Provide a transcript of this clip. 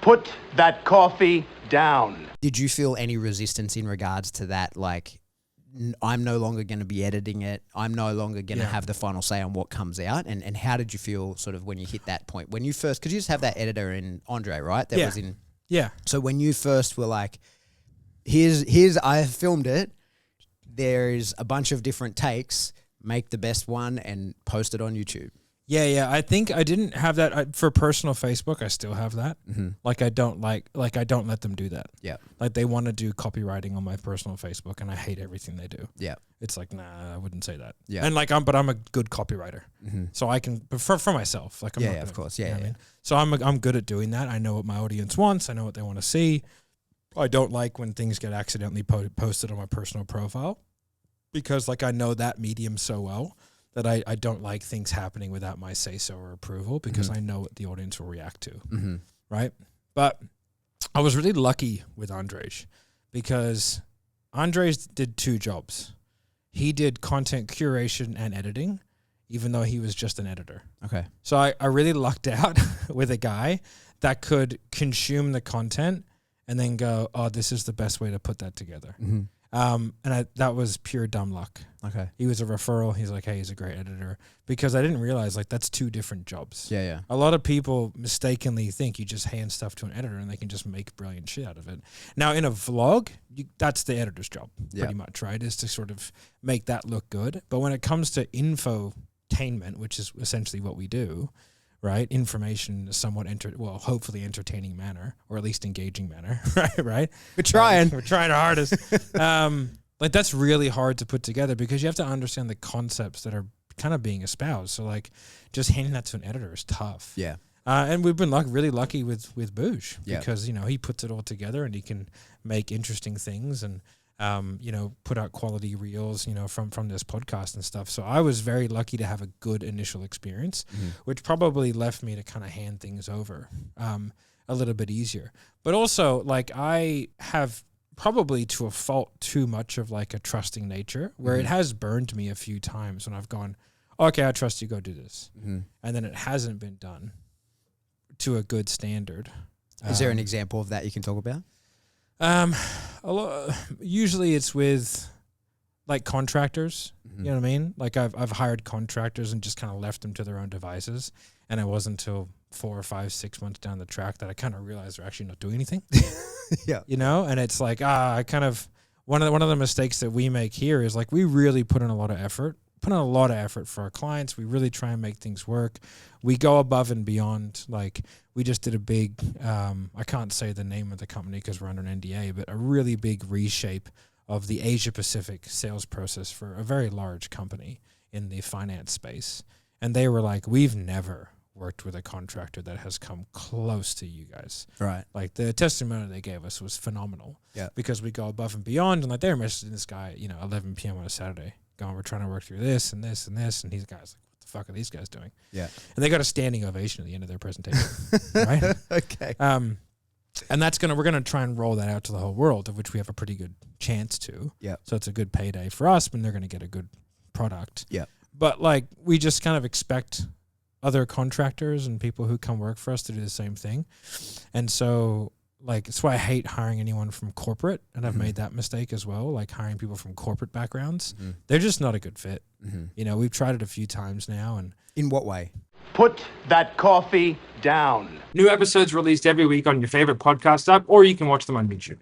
Put that coffee down. Did you feel any resistance in regards to that? Like, I'm no longer going to be editing it. I'm no longer going to have the final say on what comes out. And how did you feel sort of when you hit that point? When you first, because you just have that editor in Andre, right? That was in. Yeah. So when you first were like, here's, I have filmed it. There's a bunch of different takes. Make the best one and post it on YouTube. Yeah. I think I didn't have that for personal Facebook. I still have that. Mm-hmm. Like I don't let them do that. Yeah. Like they want to do copywriting on my personal Facebook, and I hate everything they do. Yeah. It's like, nah, I wouldn't say that. Yeah. And like but I'm a good copywriter, so I can for myself. Like I'm not of course. you know Yeah. what I mean? So I'm good at doing that. I know what my audience wants. I know what they want to see. I don't like when things get accidentally posted on my personal profile, because like I know that medium so well that I don't like things happening without my say-so or approval, because I know what the audience will react to, right? But I was really lucky with Andrej, because Andrej did two jobs. He did content curation and editing, even though he was just an editor. Okay. So I really lucked out with a guy that could consume the content and then go, oh, this is the best way to put that together. That was pure dumb luck. Okay. He was a referral. He's like, hey, he's a great editor. Because I didn't realize, like, that's two different jobs. Yeah. A lot of people mistakenly think you just hand stuff to an editor and they can just make brilliant shit out of it. Now, in a vlog, that's the editor's job, pretty much, right? Is to sort of make that look good. But when it comes to infotainment, which is essentially what we do, right? Information in a somewhat hopefully entertaining manner, or at least engaging manner, right? We're trying. We're trying our hardest. Like that's really hard to put together, because you have to understand the concepts that are kind of being espoused. So like just handing that to an editor is tough. Yeah. And we've been really lucky with Boosh, Yeah. because, you know, he puts it all together and he can make interesting things and, you know, put out quality reels, you know, from this podcast and stuff. So I was very lucky to have a good initial experience, which probably left me to kind of hand things over a little bit easier. But also, like, I have probably to a fault too much of like a trusting nature, where it has burned me a few times when I've gone, okay, I trust you, go do this. And then it hasn't been done to a good standard. Is there an example of that you can talk about? Usually it's with like contractors, you know what I mean? Like I've hired contractors and just kind of left them to their own devices. And it wasn't until 4 or 5, 6 months down the track that I kind of realized they're actually not doing anything. Yeah. You know, and it's like, I kind of, one of the mistakes that we make here is like, we really put in a lot of effort for our clients. We really try and make things work. We go above and beyond. Like we just did a big, I can't say the name of the company because we're under an NDA, but a really big reshape of the Asia Pacific sales process for a very large company in the finance space. And they were like, we've never worked with a contractor that has come close to you guys. Right. Like the testimony they gave us was phenomenal. Yeah. Because we go above and beyond, and like they were messaging this guy, you know, 11 p.m. on a Saturday, going, we're trying to work through this and this and this, and these guys like, what the fuck are these guys doing? Yeah. And they got a standing ovation at the end of their presentation. Right? Okay. And we're gonna try and roll that out to the whole world, of which we have a pretty good chance to. Yeah. So it's a good payday for us, but they're gonna get a good product. Yeah. But like we just kind of expect other contractors and people who come work for us to do the same thing. And so like, that's why I hate hiring anyone from corporate. And I've made that mistake as well. Like hiring people from corporate backgrounds, they're just not a good fit. You know, we've tried it a few times now. And in what way? Put that coffee down. New episodes released every week on your favorite podcast app, or you can watch them on YouTube.